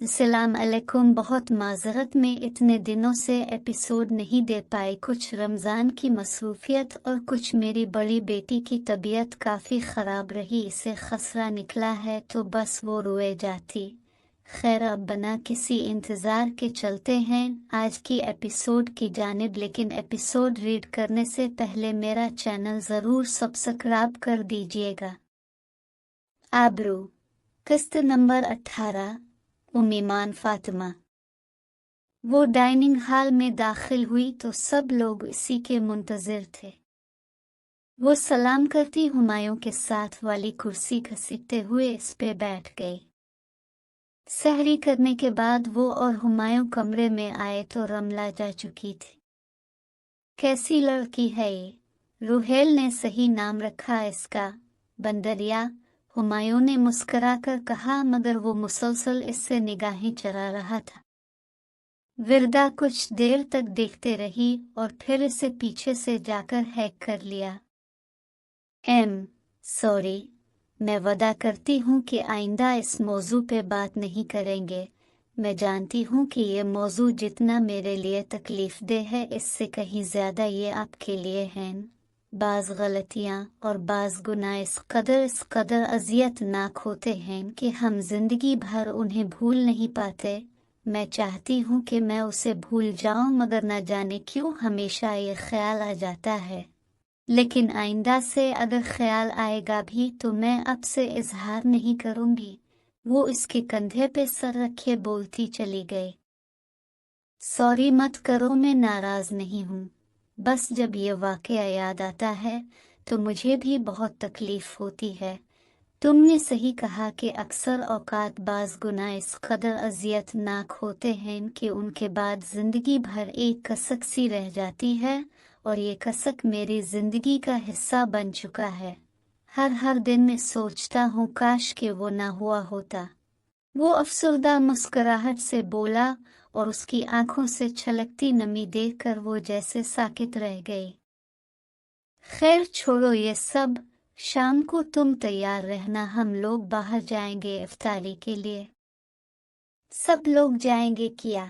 अस्सलाम अलैकुम। बहुत माज़रत में इतने दिनों से एपिसोड नहीं दे पाई। कुछ रमज़ान की मसरूफियत और कुछ मेरी बड़ी बेटी की तबीयत काफ़ी ख़राब रही। इसे खसरा निकला है तो बस वो रोए जाती। खैर, अब बना किसी इंतज़ार के चलते हैं आज की एपिसोड की जानिब। लेकिन एपिसोड रीड करने से पहले मेरा चैनल ज़रूर सब्सक्राइब कर दीजिएगा। आबरू किस्त नंबर 18 उम्मीमान फातिमा। वो डाइनिंग हॉल में दाखिल हुई तो सब लोग इसी के मुंतज़िर थे। वो सलाम करती हुमायूं के साथ वाली कुर्सी घसीटते हुए इस पे बैठ गई। सहरी करने के बाद वो और हुमायूं कमरे में आए तो रमला जा चुकी थी। कैसी लड़की है ये? रुहेल ने सही नाम रखा इसका, बंदरिया, हुमायूं ने मुस्कुराकर कहा, मगर वो मुसलसल इससे निगाहें चरा रहा था। विरदा कुछ देर तक देखते रही और फिर इसे पीछे से जाकर हैक कर लिया। सॉरी, मैं वादा करती हूँ कि आइंदा इस मौजू पे बात नहीं करेंगे। मैं जानती हूँ कि ये मौजू जितना मेरे लिए तकलीफदेह है, इससे कहीं ज़्यादा ये आपके लिए है। बाज़ गलतियाँ और बाज़ गुनाह इस कदर अज़ियतनाक होते हैं कि हम ज़िंदगी भर उन्हें भूल नहीं पाते। मैं चाहती हूँ कि मैं उसे भूल जाऊँ, मगर न जाने क्यों हमेशा ये ख्याल आ जाता है। लेकिन आइंदा से अगर ख्याल आएगा भी तो मैं अब से इजहार नहीं करूँगी। वो इसके कंधे पे सर रखे बोलती चली गई। सॉरी मत करो, मैं नाराज़ नहीं हूँ। बस जब ये वाक़या याद आता है तो मुझे भी बहुत तकलीफ़ होती है। तुमने सही कहा कि अक्सर औक़ात बाज़ गुनाह इस कदर अज़ियतनाक होते हैं कि उनके बाद ज़िंदगी भर एक कसक सी रह जाती है, और ये कसक मेरी ज़िंदगी का हिस्सा बन चुका है। हर दिन मैं सोचता हूँ काश कि वो ना हुआ होता। वो अफसरदा मुस्कुराहट से बोला और उसकी आंखों से छलकती नमी देखकर वो जैसे साकित रह गई। खैर छोड़ो ये सब, शाम को तुम तैयार रहना, हम लोग बाहर जाएंगे इफ्तारी के लिए। सब लोग जाएंगे क्या?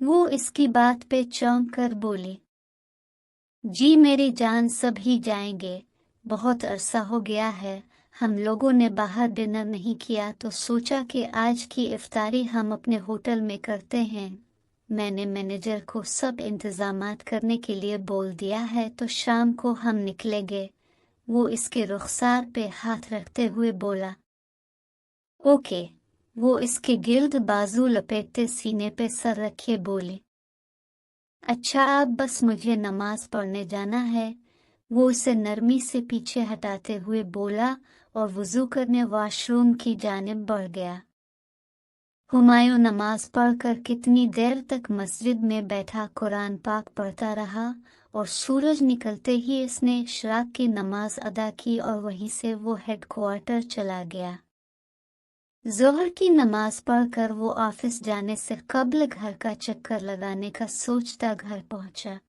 वो इसकी बात पे चौंक कर बोली। जी मेरी जान, सभी जाएंगे। बहुत अरसा हो गया है हम लोगों ने बाहर डिनर नहीं किया, तो सोचा कि आज की इफ्तारी हम अपने होटल में करते हैं। मैंने मैनेजर को सब इंतज़ामात करने के लिए बोल दिया है, तो शाम को हम निकलेंगे। वो इसके रुखसार पे हाथ रखते हुए बोला। ओके। वो इसके गिर्द बाजू लपेटते सीने पे सर रखे बोली। अच्छा, आप बस मुझे नमाज पढ़ने जाना है। वो उसे नरमी से पीछे हटाते हुए बोला और वुज़ू करने वॉशरूम की जानिब बढ़ गया। हुमायूं नमाज पढ़कर कितनी देर तक मस्जिद में बैठा कुरान पाक पढ़ता रहा, और सूरज निकलते ही इसने इशराक की नमाज अदा की और वहीं से वो हेडक्वार्टर चला गया। ज़ोहर की नमाज पढ़कर वो ऑफिस जाने से कब्ल घर का चक्कर लगाने का सोचता घर पहुंचा।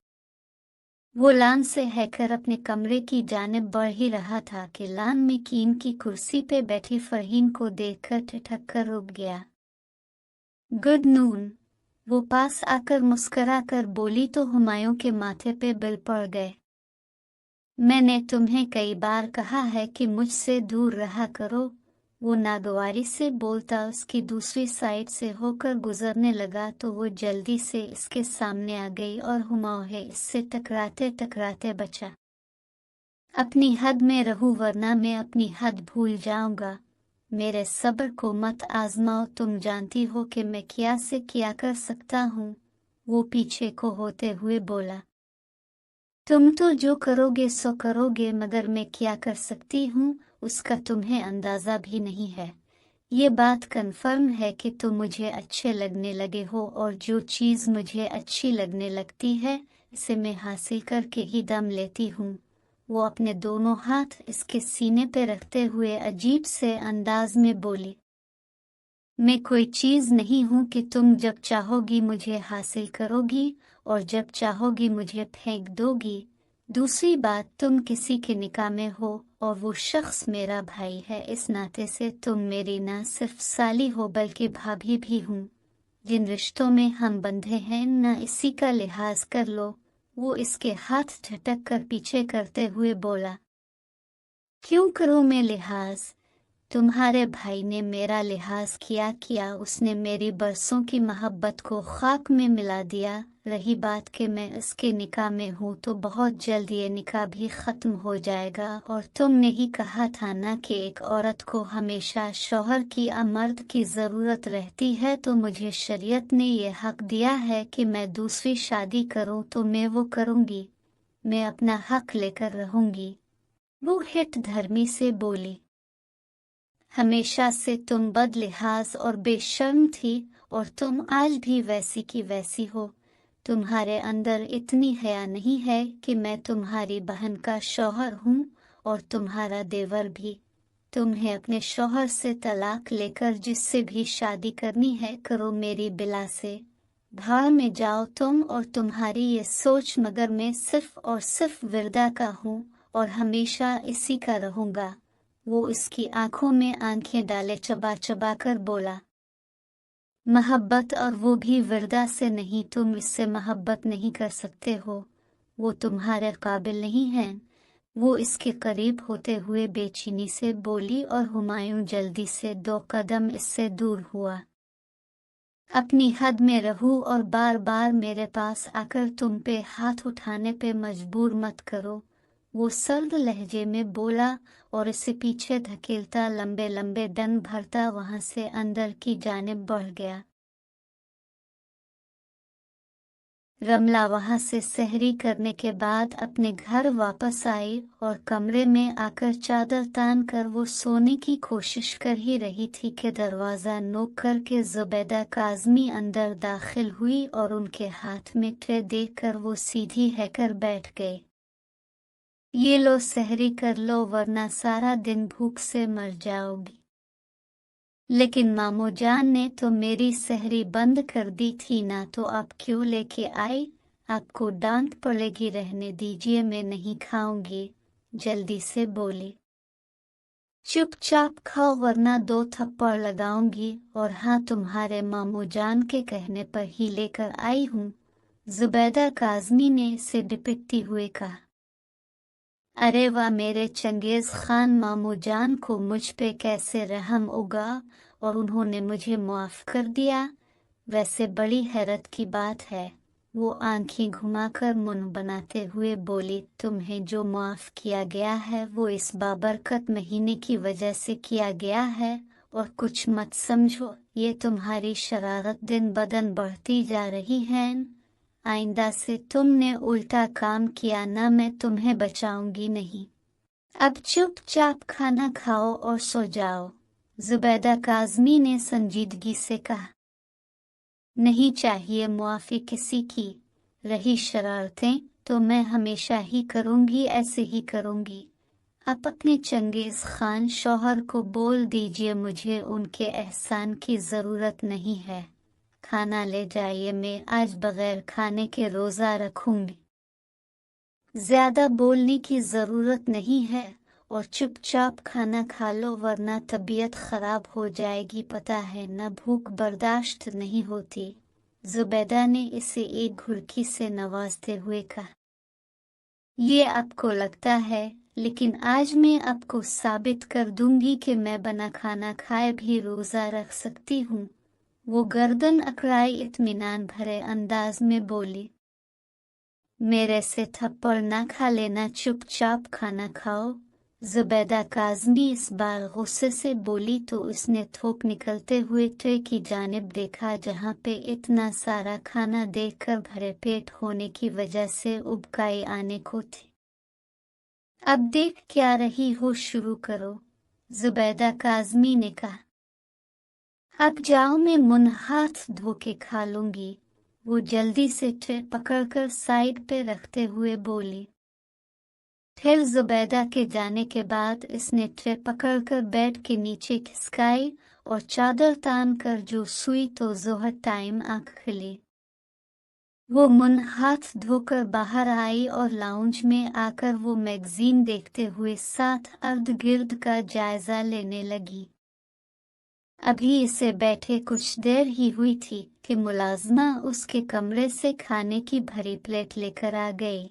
वो लान से हैकर अपने कमरे की जानिब बढ़ ही रहा था कि लान में कीन की कुर्सी पे बैठी फरहीन को देखकर ठिठक कर रुक गया। गुड नून, वो पास आकर मुस्करा कर बोली तो हुमायूं के माथे पे बिल पड़ गए। मैंने तुम्हें कई बार कहा है कि मुझसे दूर रहा करो। वो नागवारी से बोलता उसकी दूसरी साइड से होकर गुजरने लगा तो वो जल्दी से इसके सामने आ गई और हुमायूं इससे टकराते टकराते बचा। अपनी हद में रहूं वरना मैं अपनी हद भूल जाऊंगा। मेरे सब्र को मत आजमाओ, तुम जानती हो कि मैं क्या से क्या कर सकता हूँ। वो पीछे को होते हुए बोला। तुम तो जो करोगे सो करोगे, मगर मैं क्या कर सकती हूँ उसका तुम्हें अंदाज़ा भी नहीं है। ये बात कन्फर्म है कि तुम मुझे अच्छे लगने लगे हो, और जो चीज़ मुझे अच्छी लगने लगती है इसे मैं हासिल करके ही दम लेती हूँ। वो अपने दोनों हाथ इसके सीने पे रखते हुए अजीब से अंदाज में बोली। मैं कोई चीज़ नहीं हूँ कि तुम जब चाहोगी मुझे हासिल करोगी और जब चाहोगी मुझे फेंक दोगी। दूसरी बात, तुम किसी के निकाह में हो और वो शख्स मेरा भाई है, इस नाते से तुम मेरी न सिर्फ साली हो बल्कि भाभी भी हूँ। जिन रिश्तों में हम बंधे हैं न इसी का लिहाज कर लो। वो इसके हाथ झटक कर पीछे करते हुए बोला, क्यों करूं मैं लिहाज? तुम्हारे भाई ने मेरा लिहाज किया, उसने मेरी बरसों की मोहब्बत को खाक में मिला दिया। रही बात कि मैं इसके निकाह में हूँ तो बहुत जल्द ये निकाह भी ख़त्म हो जाएगा। और तुमने ही कहा था ना कि एक औरत को हमेशा शौहर की मर्द की ज़रूरत रहती है, तो मुझे शरीयत ने ये हक़ दिया है कि मैं दूसरी शादी करूँ तो मैं वो करूँगी। मैं अपना हक़ लेकर रहूँगी। वो हित धर्मी से बोली, हमेशा से तुम बदलिहाज और बेशर्म थी और तुम आज भी वैसी की वैसी हो। तुम्हारे अंदर इतनी हया नहीं है कि मैं तुम्हारी बहन का शौहर हूँ और तुम्हारा देवर भी। तुम्हें अपने शौहर से तलाक लेकर जिससे भी शादी करनी है करो, मेरी बिला से भाड़ में जाओ तुम और तुम्हारी ये सोच, मगर मैं सिर्फ और सिर्फ विरदा का हूँ और हमेशा इसी का रहूँगा। वो इसकी आंखों में आंखें डाले चबा चबा कर बोला, मोहब्बत और वो भी विरदा से नहीं, तुम इससे मोहब्बत नहीं कर सकते हो, वो तुम्हारे काबिल नहीं है। वो इसके करीब होते हुए बेचैनी से बोली और हुमायूं जल्दी से 2 कदम इससे दूर हुआ। अपनी हद में रहूं और बार बार मेरे पास आकर तुम पे हाथ उठाने पे मजबूर मत करो। वो सर्द लहजे में बोला और इसे पीछे धकेलता लंबे लंबे डंड भरता वहां से अंदर की जानिब बढ़ गया। रमला वहां से सहरी करने के बाद अपने घर वापस आई और कमरे में आकर चादर तान कर वो सोने की कोशिश कर ही रही थी कि दरवाज़ा नोक करके जुबैदा काज़मी अंदर दाखिल हुई और उनके हाथ में ट्रे देखकर वो सीधी हैकर बैठ गई। ये लो सहरी कर लो वरना सारा दिन भूख से मर जाओगी। लेकिन मामू जान ने तो मेरी सहरी बंद कर दी थी ना, तो आप क्यों लेके आई? आपको डांट पड़ेगी, रहने दीजिए, मैं नहीं खाऊंगी, जल्दी से बोली। चुपचाप खाओ वरना 2 थप्पड़ लगाऊंगी। और हाँ, तुम्हारे मामू जान के कहने पर ही लेकर आई हूँ, जुबैदा काज़मी ने इसे डिपकती हुए कहा। अरे वाह, मेरे चंगेज़ खान, मामू जान को मुझ पे कैसे रहम उगा और उन्होंने मुझे मुआफ़ कर दिया। वैसे बड़ी हैरत की बात है। वो आंखें घुमाकर मुंह बनाते हुए बोली, तुम्हें जो मुआफ़ किया गया है वो इस बाबरकत महीने की वजह से किया गया है। और कुछ मत समझो, ये तुम्हारी शरारत दिन बदन बढ़ती जा रही है। आइंदा से तुमने उल्टा काम किया ना, मैं तुम्हें बचाऊंगी नहीं। अब चुपचाप खाना खाओ और सो जाओ, जुबैदा काज़मी ने संजीदगी से कहा। नहीं चाहिए मुआफ़ी किसी की। रही शरारतें तो मैं हमेशा ही करूंगी, ऐसे ही करूंगी। आप अपने चंगेज़ खान शौहर को बोल दीजिए मुझे उनके एहसान की ज़रूरत नहीं है। खाना ले जाइए, मैं आज बगैर खाने के रोज़ा रखूंगी। ज़्यादा बोलने की ज़रूरत नहीं है और चुपचाप खाना खा लो वरना तबीयत ख़राब हो जाएगी, पता है न, भूख बर्दाश्त नहीं होती। जुबैदा ने इसे एक घुड़की से नवाजते हुए कहा। ये आपको लगता है, लेकिन आज मैं आपको साबित कर दूंगी कि मैं बिना खाना खाए भी रोज़ा रख सकती हूँ। वो गर्दन अकड़ाई इत्मीनान भरे अंदाज में बोली, मेरे से थप्पड़ ना खा लेना, चुपचाप खाना खाओ। जुबैदा काज़मी इस बार गुस्से से बोली तो उसने थोक निकलते हुए ट्रे की जानिब देखा जहाँ पे इतना सारा खाना देखकर भरे पेट होने की वजह से उबकाई आने को थी। अब देख क्या रही हो, शुरू करो, जुबैदा काज़मी ने कहा। अब जाओ, मैं मुंह हाथ धो के खा लूंगी। वो जल्दी से ट्रे पकड़कर साइड पे रखते हुए बोली। फिर जुबैदा के जाने के बाद इसने ट्रे पकड़कर बेड के नीचे खिसकाई और चादर तान कर जो सुई तो ज़ोहर टाइम आँख खुली। वो मुंह हाथ धोकर बाहर आई और लाउंज में आकर वो मैगजीन देखते हुए साथ अर्ध गिर्द का जायजा लेने लगी। अभी इसे बैठे कुछ देर ही हुई थी कि मुलाजमा उसके कमरे से खाने की भरी प्लेट लेकर आ गई।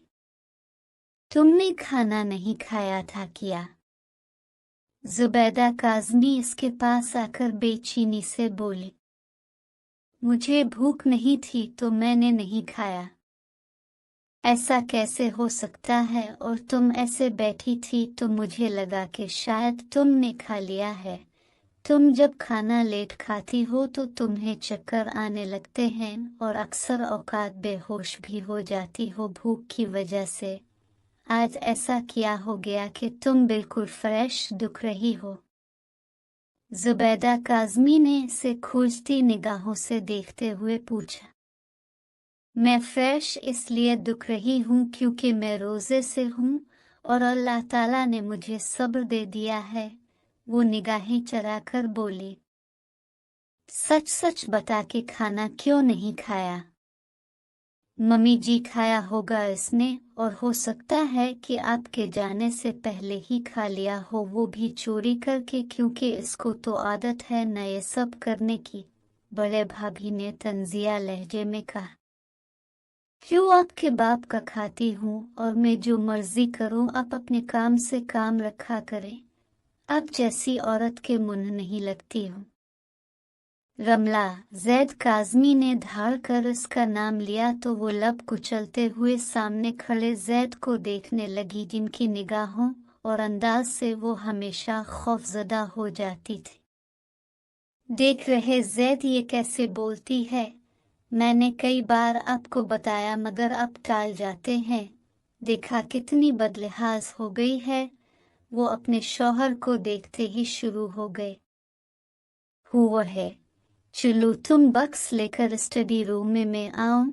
तुमने खाना नहीं खाया था क्या? जुबैदा काज़मी इसके पास आकर बेचैनी से बोली। मुझे भूख नहीं थी तो मैंने नहीं खाया। ऐसा कैसे हो सकता है? और तुम ऐसे बैठी थी तो मुझे लगा कि शायद तुमने खा लिया है। तुम जब खाना लेट खाती हो तो तुम्हें चक्कर आने लगते हैं और अक्सर औकात बेहोश भी हो जाती हो भूख की वजह से। आज ऐसा क्या हो गया कि तुम बिल्कुल फ्रेश दिख रही हो? जुबैदा काज़मी ने इसे खोजती निगाहों से देखते हुए पूछा। मैं फ्रेश इसलिए दिख रही हूँ क्योंकि मैं रोज़े से हूँ और अल्लाह ताला ने मुझे सब्र दे दिया है, वो निगाहें चराकर बोली। सच सच बता के खाना क्यों नहीं खाया? मम्मी जी खाया होगा इसने, और हो सकता है कि आपके जाने से पहले ही खा लिया हो, वो भी चोरी करके, क्योंकि इसको तो आदत है न ये सब करने की, बड़े भाभी ने तंजिया लहजे में कहा। क्यों आपके बाप का खाती हूँ और मैं जो मर्जी करूँ, आप अपने काम से काम रखा करें, आप जैसी औरत के मुंह नहीं लगती हूँ। रमला, जैद काज़मी ने धार कर इसका नाम लिया तो वो लब कुचलते हुए सामने खड़े जैद को देखने लगी, जिनकी निगाहों और अंदाज से वो हमेशा खौफजदा हो जाती थी। देख रहे जैद, ये कैसे बोलती है? मैंने कई बार आपको बताया मगर आप टाल जाते हैं। देखा कितनी बदलिहाज हो गई है। वो अपने शौहर को देखते ही शुरू हो गए। हुआ है, चलो तुम बक्स लेकर स्टडी रूम में मैं आऊं?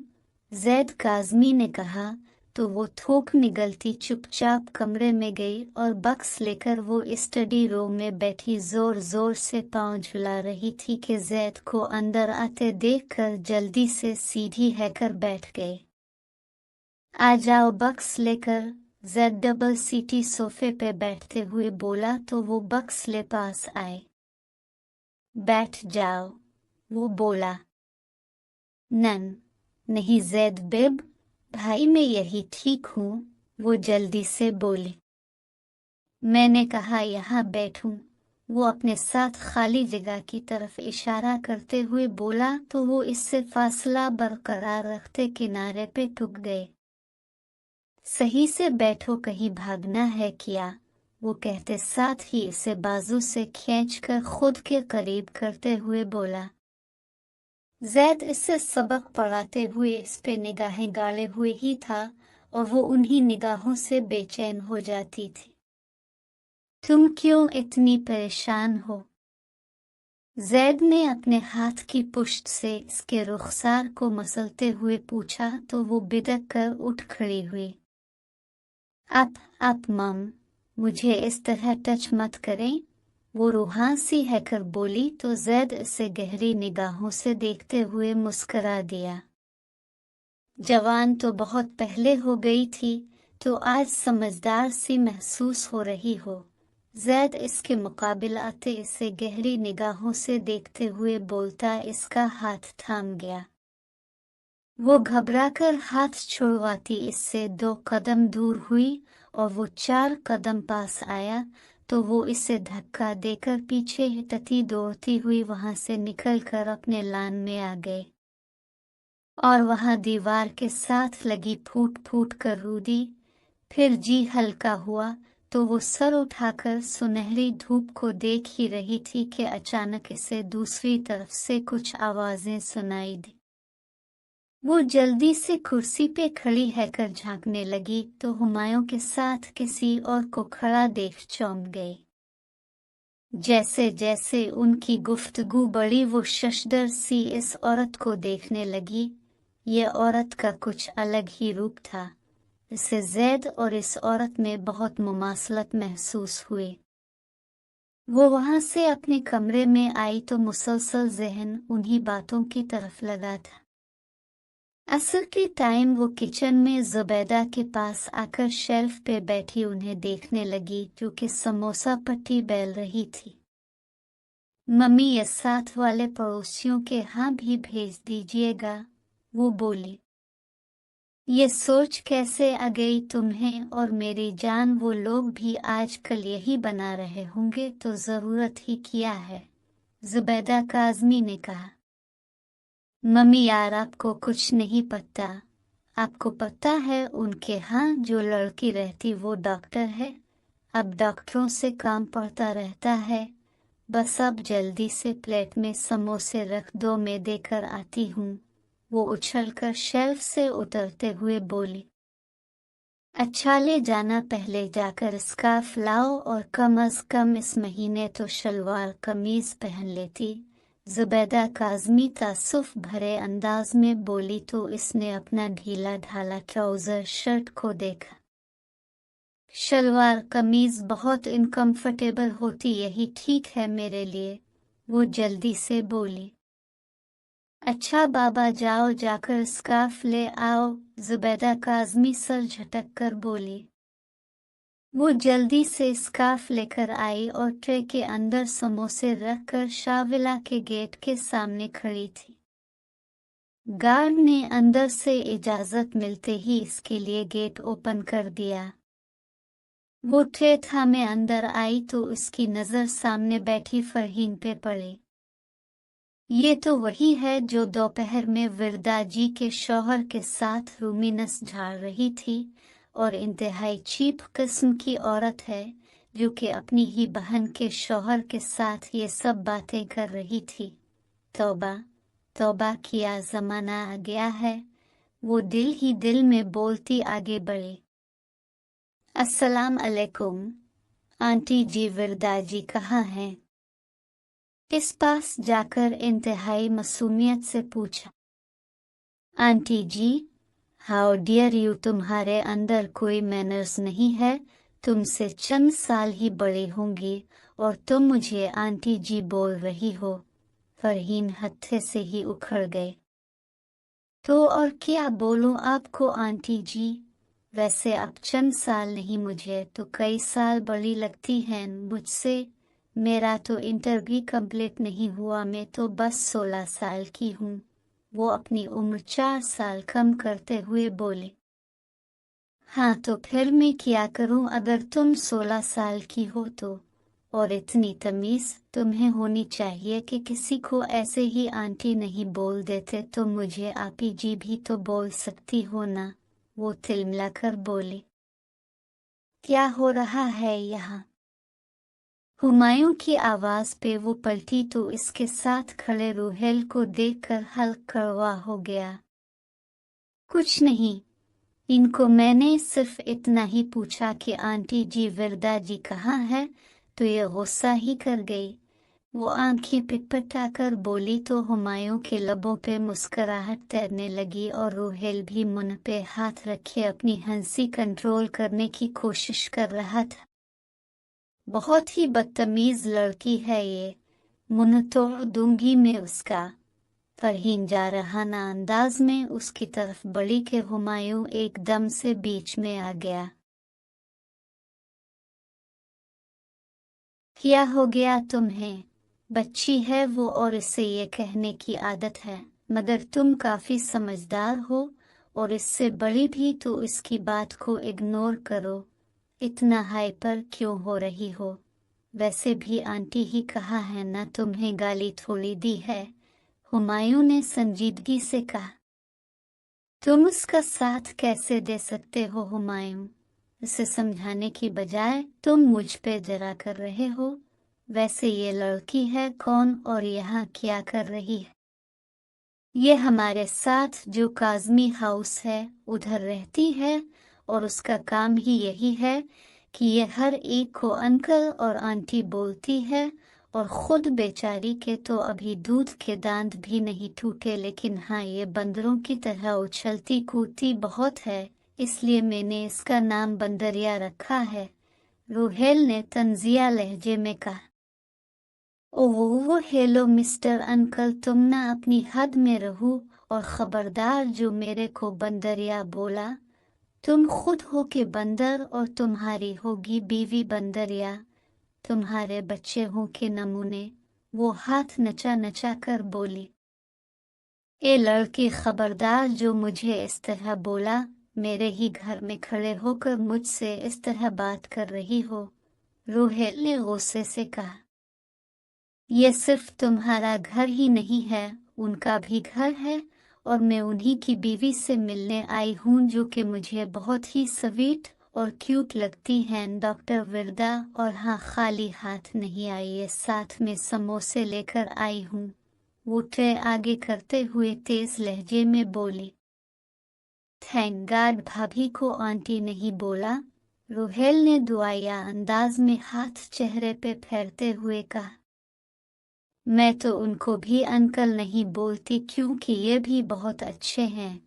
जैद काज़मी ने कहा तो वो थोक निगलती चुपचाप कमरे में गई और बक्स लेकर वो स्टडी रूम में बैठी जोर जोर से पांव झुला रही थी कि जैद को अंदर आते देखकर जल्दी से सीधी हैकर बैठ गए। आ जाओ बक्स लेकर, जैद डबल सीटी सोफे पे बैठते हुए बोला तो वो बक्स ले पास आए। बैठ जाओ, वो बोला। नहीं जैद बेब भाई, मैं यही ठीक हूँ, वो जल्दी से बोले। मैंने कहा यहाँ बैठूं, वो अपने साथ खाली जगह की तरफ इशारा करते हुए बोला तो वो इससे फासला बरकरार रखते किनारे पे टुक गए। सही से बैठो, कहीं भागना है क्या? वो कहते साथ ही इसे बाजू से खींचकर खुद के करीब करते हुए बोला। जैद इससे सबक पढ़ाते हुए इस पे निगाहें गाड़े हुए ही था और वो उन्हीं निगाहों से बेचैन हो जाती थी। तुम क्यों इतनी परेशान हो? जैद ने अपने हाथ की पुष्ट से इसके रुखसार को मसलते हुए पूछा तो वो बिदक कर उठ खड़ी हुई। आप मम, मुझे इस तरह टच मत करें, वो रूहान सी हैकर बोली तो जैद इसे गहरी निगाहों से देखते हुए मुस्करा दिया। जवान तो बहुत पहले हो गई थी, तो आज समझदार सी महसूस हो रही हो। जैद इसके मुकाबिल आते इसे गहरी निगाहों से देखते हुए बोलता इसका हाथ थाम गया। वो घबराकर हाथ छुड़वाती इससे 2 कदम दूर हुई और वो 4 कदम पास आया तो वो इसे धक्का देकर पीछे हटती दौड़ती हुई वहां से निकलकर अपने लान में आ गए और वहां दीवार के साथ लगी फूट फूट कर रूदी। फिर जी हल्का हुआ तो वो सर उठाकर सुनहरी धूप को देख ही रही थी कि अचानक इसे दूसरी तरफ से कुछ आवाजें सुनाई दी। वो जल्दी से कुर्सी पे खड़ी हैकर झांकने लगी तो हुमायूं के साथ किसी और को खड़ा देख चौंक गई। जैसे जैसे उनकी गुफ्तगू बढ़ी वो शशदर सी इस औरत को देखने लगी। ये औरत का कुछ अलग ही रूप था। इसे जैद और इस औरत में बहुत मुमासलत महसूस हुई। वो वहां से अपने कमरे में आई तो मुसलसल जहन उन्हीं बातों की तरफ लगा था। असर के टाइम वो किचन में जुबैदा के पास आकर शेल्फ पे बैठी उन्हें देखने लगी, जो कि समोसा पट्टी बेल रही थी। मम्मी, ये साथ वाले पड़ोसियों के यहाँ भी भेज दीजिएगा, वो बोली। ये सोच कैसे आ गई तुम्हें? और मेरी जान, वो लोग भी आजकल यही बना रहे होंगे तो ज़रूरत ही क्या है, जुबैदा काज़मी ने कहा। मम्मी यार, आपको कुछ नहीं पता। आपको पता है उनके यहाँ जो लड़की रहती वो डॉक्टर है। अब डॉक्टरों से काम पड़ता रहता है। बस अब जल्दी से प्लेट में समोसे रख दो, मैं देकर आती हूँ, वो उछलकर शेल्फ से उतरते हुए बोली। अच्छा, ले जाना, पहले जाकर स्कार्फ लाओ और कम अज कम इस महीने तो शलवार कमीज पहन लेती, जुबैदा काज़मी तासुफ भरे अंदाज में बोली तो इसने अपना ढीला ढाला ट्राउजर शर्ट को देखा। शलवार कमीज बहुत इनकम्फर्टेबल होती, यही ठीक है मेरे लिए, वो जल्दी से बोली। अच्छा बाबा, जाओ जाकर स्कार्फ ले आओ, जुबैदा काज़मी सर झटक कर बोली। वो जल्दी से स्कार्फ लेकर आई और ट्रे के अंदर समोसे रखकर शाविला के गेट के सामने खड़ी थी। गार्ड ने अंदर से इजाजत मिलते ही इसके लिए गेट ओपन कर दिया। वो ट्रे थामे अंदर आई तो उसकी नज़र सामने बैठी फरहीन पे पड़ी। ये तो वही है जो दोपहर में विरदा जी के शौहर के साथ रूमिनस झाड़ रही थी, और इंतहाई चीप किस्म की औरत है जो कि अपनी ही बहन के शौहर के साथ ये सब बातें कर रही थी। तौबा तौबा, किया ज़माना आ गया है, वो दिल ही दिल में बोलती आगे बढ़ी। अस्सलाम अलैकुम आंटी जी, विरदा जी कहाँ हैं? इस पास जाकर इंतहाई मासूमियत से पूछा। Aunty ji, how dear you, तुम्हारे अंदर कोई मैनर्स नहीं है, तुमसे चंद साल ही बड़ी होंगी और तुम मुझे आंटी जी बोल रही हो। फरहीन हत्थे से ही उखड़ गए। तो और क्या बोलूं आपको आंटी जी, वैसे अब चंद साल नहीं, मुझे तो कई साल बड़ी लगती हैं मुझसे। मेरा तो इंटर भी कंप्लीट नहीं हुआ, मैं तो बस 16 साल की हूँ, वो अपनी उम्र 4 साल कम करते हुए बोले। हाँ तो फिर मैं क्या करूँ अगर तुम 16 साल की हो तो, और इतनी तमीज़ तुम्हें होनी चाहिए कि किसी को ऐसे ही आंटी नहीं बोल देते, तो मुझे आपी जी भी तो बोल सकती हो ना, वो तिलमिलाकर बोले। क्या हो रहा है यहाँ? हुमायूं की आवाज पे वो पलटी तो इसके साथ खड़े रूहेल को देखकर हल्का कड़वा हो गया। कुछ नहीं, इनको मैंने सिर्फ इतना ही पूछा कि आंटी जी विरदा जी कहाँ है, तो ये गुस्सा ही कर गई। वो आंखें पिटपिटाकर बोली तो हुमायूं के लबों पे मुस्कुराहट तैरने लगी और रूहेल भी मुंह पे हाथ रखे अपनी हंसी कंट्रोल करने की कोशिश कर रहा था। बहुत ही बदतमीज लड़की है ये, मुंह तोड़ दूंगी मैं उसका। फरहीन जा रहा ना अंदाज में उसकी तरफ बढ़ी के हुमायूं एकदम से बीच में आ गया। क्या हो गया तुम्हें? बच्ची है वो और इसे ये कहने की आदत है, मगर तुम काफी समझदार हो और इससे बड़ी भी, तो इसकी बात को इग्नोर करो। इतना हाइपर क्यों हो रही हो? वैसे भी आंटी ही कहा है ना, तुम्हें गाली थोड़ी दी है, हुमायूं ने संजीदगी से कहा। तुम उसका साथ कैसे दे सकते हो हुमायूं? इसे समझाने की बजाय तुम मुझ पे जरा कर रहे हो। वैसे ये लड़की है कौन और यहाँ क्या कर रही है? ये हमारे साथ जो काज़मी हाउस है उधर रहती है, और उसका काम ही यही है कि ये हर एक को अंकल और आंटी बोलती है, और खुद बेचारी के तो अभी दूध के दांत भी नहीं टूटे, लेकिन हाँ ये बंदरों की तरह उछलती कूदती बहुत है, इसलिए मैंने इसका नाम बंदरिया रखा है, रूहेल ने तंजिया लहजे में कहा। ओह हेलो मिस्टर अंकल, तुम ना अपनी हद में रहो और खबरदार जो मेरे को बंदरिया बोला, तुम खुद हो के बंदर और तुम्हारी होगी बीवी बंदरिया, तुम्हारे बच्चे हो के नमूने। वो हाथ नचा नचा कर बोली। ए लड़की खबरदार जो मुझे इस तरह बोला, मेरे ही घर में खड़े होकर मुझसे इस तरह बात कर रही हो। रोहेल ने गुस्से से कहा। ये सिर्फ तुम्हारा घर ही नहीं है, उनका भी घर है, और मैं उन्हीं की बीवी से मिलने आई हूँ जो कि मुझे बहुत ही स्वीट और क्यूट लगती हैं डॉक्टर विरदा। और हाँ, खाली हाथ नहीं आई है, साथ में समोसे लेकर आई हूँ। वो ट्रे आगे करते हुए तेज लहजे में बोली। थैंक गॉड भाभी को आंटी नहीं बोला, रोहेल ने दुआया अंदाज में हाथ चेहरे पे फेरते हुए कहा। मैं तो उनको भी अंकल नहीं बोलती क्योंकि ये भी बहुत अच्छे हैं।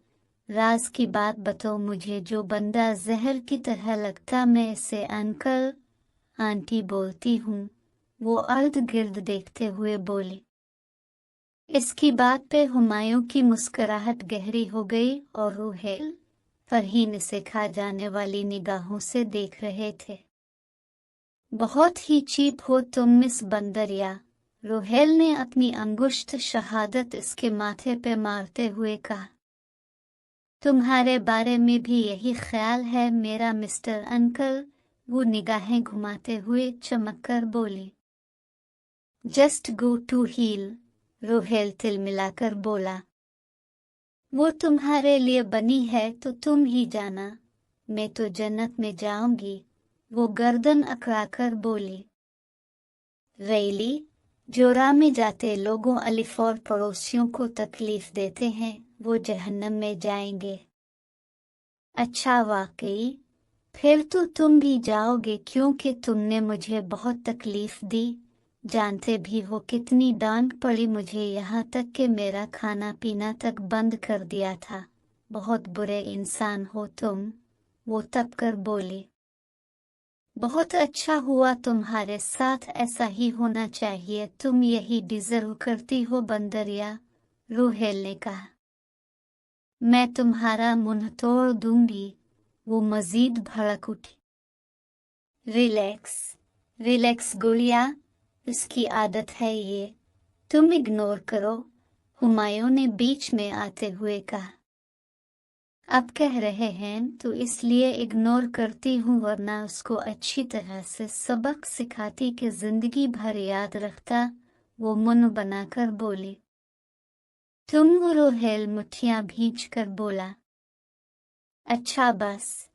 राज की बात बताओ मुझे, जो बंदा जहर की तरह लगता मैं इसे अंकल आंटी बोलती हूँ। वो अर्ध गिर्द देखते हुए बोली। इसकी बात पे हुमायूं की मुस्कुराहट गहरी हो गई और रोहेल फरहीन से खा जाने वाली निगाहों से देख रहे थे। बहुत ही चीप हो तुम मिस बंदरिया, रोहेल ने अपनी अंगुष्ठ शहादत इसके माथे पे मारते हुए कहा। तुम्हारे बारे में भी यही ख्याल है मेरा मिस्टर अंकल, वो निगाहें घुमाते हुए चमककर बोली। Just go to hell, Rohail तिल मिलाकर बोला। वो तुम्हारे लिए बनी है तो तुम ही जाना, मैं तो जन्नत में जाऊंगी, वो गर्दन अकड़ाकर बोली। रैली, जो राह में जाते लोगों अलिफ और पड़ोसियों को तकलीफ देते हैं वो जहन्नम में जाएंगे। अच्छा वाकई, फिर तो तुम भी जाओगे क्योंकि तुमने मुझे बहुत तकलीफ दी। जानते भी हो कितनी डांट पड़ी मुझे, यहाँ तक कि मेरा खाना पीना तक बंद कर दिया था। बहुत बुरे इंसान हो तुम, वो तब कर बोली। बहुत अच्छा हुआ तुम्हारे साथ, ऐसा ही होना चाहिए, तुम यही डिजर्व करती हो बंदरिया, रोहेल ने कहा। मैं तुम्हारा मुंह तोड़ दूंगी, वो मजीद भड़क उठी। रिलैक्स रिलैक्स गुड़िया, उसकी आदत है ये, तुम इग्नोर करो, हुमायूं ने बीच में आते हुए कहा। अब कह रहे हैं तो इसलिए इग्नोर करती हूँ, वरना उसको अच्छी तरह से सबक सिखाती कि जिंदगी भर याद रखता, वो मुंह बनाकर बोली। तुम, रोहेल मुठ्ठियां भींच कर बोला। अच्छा बस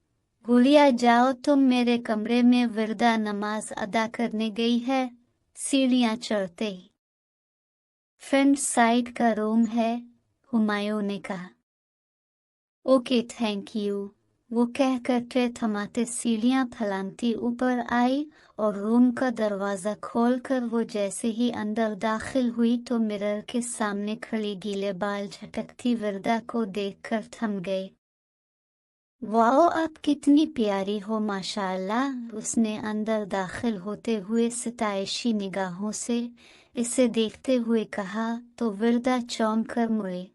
गुड़िया जाओ तुम, मेरे कमरे में विरदा नमाज अदा करने गई है, सीढ़ियां चढ़ते ही फ्रंट साइड का रूम है, हुमायूं ने कहा। ओके थैंक यू, वो कहकर ट्रे थमाते सीढ़ियां फलांगती ऊपर आई और रूम का दरवाजा खोलकर वो जैसे ही अंदर दाखिल हुई तो मिरर के सामने खड़ी गीले बाल झटकती विरदा को देखकर थम गए। वाओ, आप कितनी प्यारी हो माशाअल्लाह, उसने अंदर दाखिल होते हुए सिताइशी निगाहों से इसे देखते हुए कहा तो विरदा चौंक कर मुड़ी।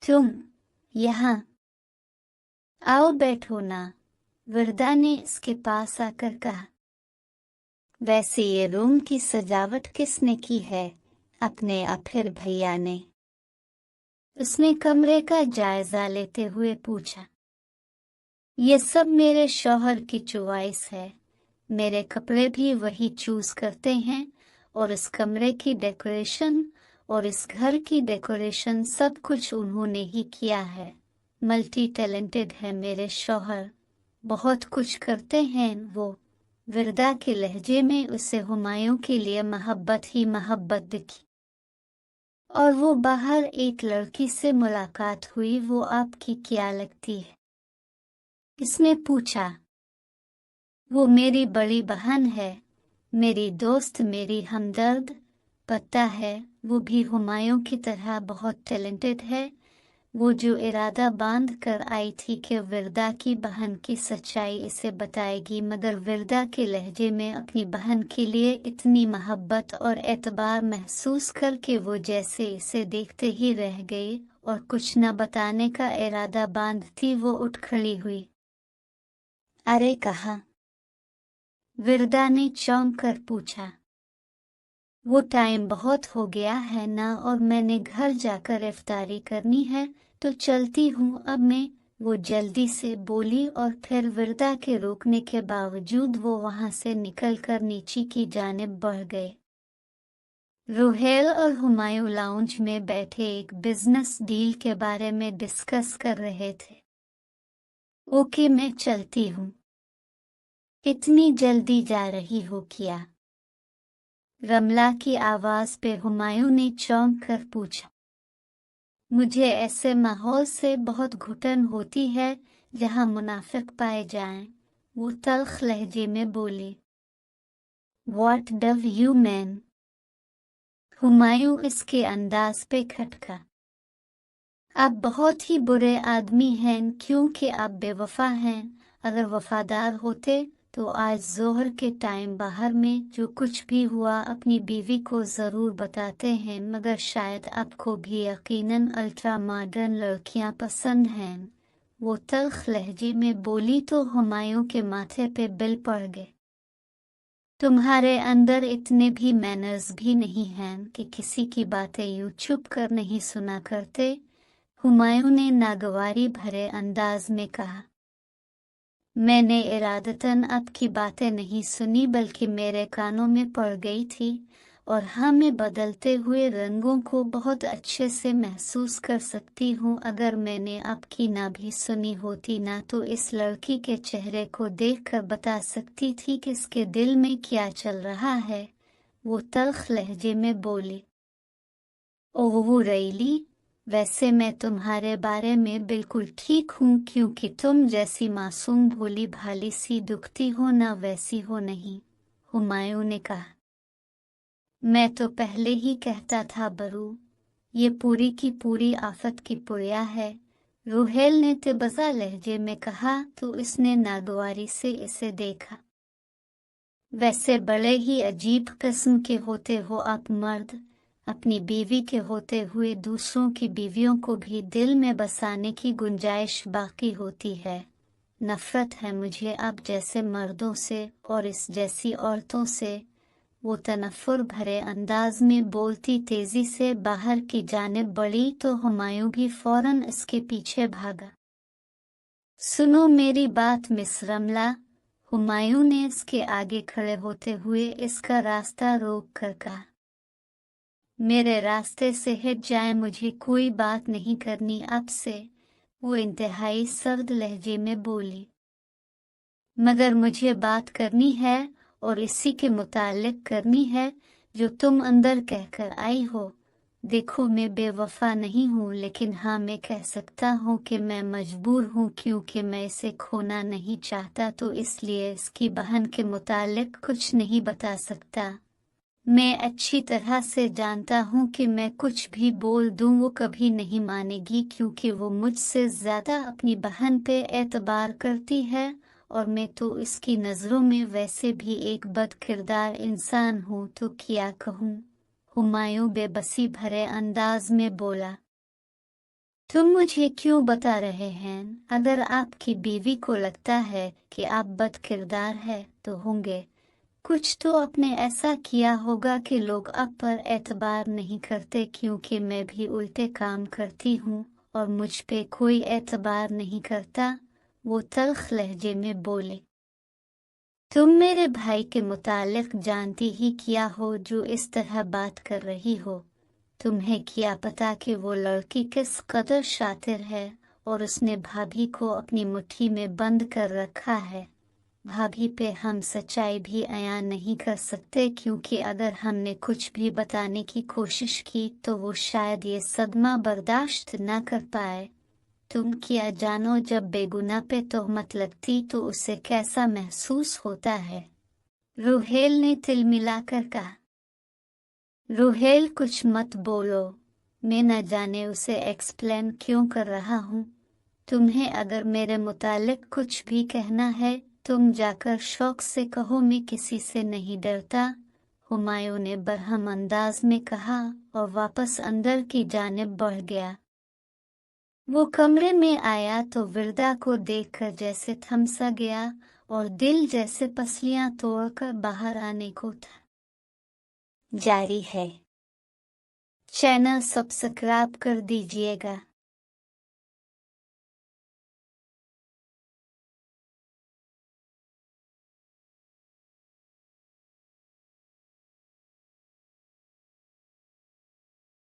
तुम यहाँ आओ बैठो ना, विरदा ने इसके पास आकर कहा। वैसे ये रूम की सजावट किसने की है, अपने या फिर भैया ने? उसने कमरे का जायजा लेते हुए पूछा। ये सब मेरे शौहर की चॉइस है, मेरे कपड़े भी वही चूज करते हैं, और इस कमरे की डेकोरेशन और इस घर की डेकोरेशन सब कुछ उन्होंने ही किया है। मल्टी टैलेंटेड है मेरे शौहर, बहुत कुछ करते हैं वो। विरदा के लहजे में उसे हुमायूं के लिए मोहब्बत ही मोहब्बत दिखी। और वो बाहर एक लड़की से मुलाकात हुई, वो आपकी क्या लगती है? इसने पूछा। वो मेरी बड़ी बहन है, मेरी दोस्त, मेरी हमदर्द। पता है वो भी हुमायूं की तरह बहुत टैलेंटेड है। वो जो इरादा बांध कर आई थी कि विरदा की बहन की सच्चाई इसे बताएगी, मगर विरदा के लहजे में अपनी बहन के लिए इतनी मोहब्बत और एतबार महसूस करके वो जैसे इसे देखते ही रह गई और कुछ न बताने का इरादा बांधती वो उठ खड़ी हुई। अरे कहाँ? विरदा ने चौंक कर पूछा। वो टाइम बहुत हो गया है ना, और मैंने घर जाकर इफ्तारी करनी है, तो चलती हूँ अब मैं, वो जल्दी से बोली। और फिर विरदा के रोकने के बावजूद वो वहां से निकलकर नीचे की जानिब बढ़ गए। रुहेल और हुमायूं लाउंज में बैठे एक बिजनेस डील के बारे में डिस्कस कर रहे थे। ओके, मैं चलती हूँ। इतनी जल्दी जा रही हो क्या? रमला की आवाज पे हुमायूं ने चौंक कर पूछा। मुझे ऐसे माहौल से बहुत घुटन होती है जहां मुनाफिक पाए जाएं, वो तल्ख लहजे में बोली। What do you mean? Humayun इसके अंदाज पे खटका। आप बहुत ही बुरे आदमी हैं क्योंकि आप बेवफा हैं। अगर वफादार होते तो आज जोहर के टाइम बाहर में जो कुछ भी हुआ अपनी बीवी को ज़रूर बताते हैं, मगर शायद आपको भी यकीनन अल्ट्रा मॉडर्न लड़कियां पसंद हैं, वो तल्ख लहजे में बोली। तो हुमायूं के माथे पे बिल पड़ गए। तुम्हारे अंदर इतने भी मैनर्स भी नहीं हैं कि किसी की बातें यूं चुप कर नहीं सुना करते, हुमायूं ने नागवारी भरे अंदाज में कहा। मैंने इरादतन आपकी बातें नहीं सुनी, बल्कि मेरे कानों में पड़ गई थी, और हाँ, मैं बदलते हुए रंगों को बहुत अच्छे से महसूस कर सकती हूँ। अगर मैंने आपकी ना भी सुनी होती ना, तो इस लड़की के चेहरे को देखकर बता सकती थी कि इसके दिल में क्या चल रहा है, वो तल्ख लहजे में बोली। ओह रैली, वैसे मैं तुम्हारे बारे में बिल्कुल ठीक हूँ, क्योंकि तुम जैसी मासूम भोली भाली सी दुखती हो ना, वैसी हो नहीं, हुमायूं ने कहा। मैं तो पहले ही कहता था बरू, ये पूरी की पूरी आफत की पुड़िया है, रुहेल ने तिबजा लहजे में कहा। तो इसने नागवारी से इसे देखा। वैसे बड़े ही अजीब किस्म के होते हो आप मर्द, अपनी बीवी के होते हुए दूसरों की बीवियों को भी दिल में बसाने की गुंजाइश बाकी होती है। नफरत है मुझे आप जैसे मर्दों से और इस जैसी औरतों से, वो तनफ्फुर भरे अंदाज में बोलती तेजी से बाहर की जानिब बढ़ी। तो हुमायूं भी फौरन इसके पीछे भागा। सुनो मेरी बात मिस रमला, हुमायूं ने इसके आगे खड़े होते हुए इसका रास्ता रोक कर कहा। मेरे रास्ते से हट जाए, मुझे कोई बात नहीं करनी आपसे, वो इंतहाई सर्द लहजे में बोली। मगर मुझे बात करनी है, और इसी के मुतालिक करनी है जो तुम अंदर कहकर आई हो। देखो, मैं बेवफा नहीं हूँ, लेकिन हाँ, मैं कह सकता हूँ कि मैं मजबूर हूँ, क्योंकि मैं इसे खोना नहीं चाहता, तो इसलिए इसकी बहन के मुतालिक कुछ नहीं बता सकता। मैं अच्छी तरह से जानता हूँ कि मैं कुछ भी बोल दूँ वो कभी नहीं मानेगी, क्योंकि वो मुझसे ज़्यादा अपनी बहन पे एतबार करती है, और मैं तो इसकी नज़रों में वैसे भी एक बदकिरदार इंसान हूँ, तो क्या कहूँ, हुमायूं बेबसी भरे अंदाज में बोला। तुम मुझे क्यों बता रहे हैं? अगर आपकी बीवी को लगता है कि आप बदकिरदार है तो होंगे, कुछ तो आपने ऐसा किया होगा कि लोग आप पर एतबार नहीं करते, क्योंकि मैं भी उल्टे काम करती हूँ और मुझ पे कोई एतबार नहीं करता, वो तल्ख लहजे में बोले। तुम मेरे भाई के मुतालिक जानती ही क्या हो जो इस तरह बात कर रही हो? तुम्हें क्या पता कि वो लड़की किस कदर शातिर है, और उसने भाभी को अपनी मुट्ठी में बंद कर रखा है। भाभी पे हम सच्चाई भी अयान नहीं कर सकते, क्योंकि अगर हमने कुछ भी बताने की कोशिश की तो वो शायद ये सदमा बर्दाश्त न कर पाए। तुम क्या जानो, जब बेगुनाह पे तोहमत लगती तो उसे कैसा महसूस होता है? रुहेल ने तिलमिलाकर कहा। रुहेल, कुछ मत बोलो, मैं न जाने उसे एक्सप्लेन क्यों कर रहा हूँ। तुम्हें अगर मेरे मुतालिक कुछ भी कहना है, तुम जाकर शौक से कहो, मैं किसी से नहीं डरता, हुमायूं ने बरहम अंदाज में कहा और वापस अंदर की जानिब बढ़ गया। وہ کمرے میں آیا تو وردا کو دیکھ کر جیسے تھم سا گیا اور دل جیسے پسلیاں توڑ کر باہر آنے کو تھا۔ جاری ہے۔ چینل سبسکرائب کر دیجیے گا۔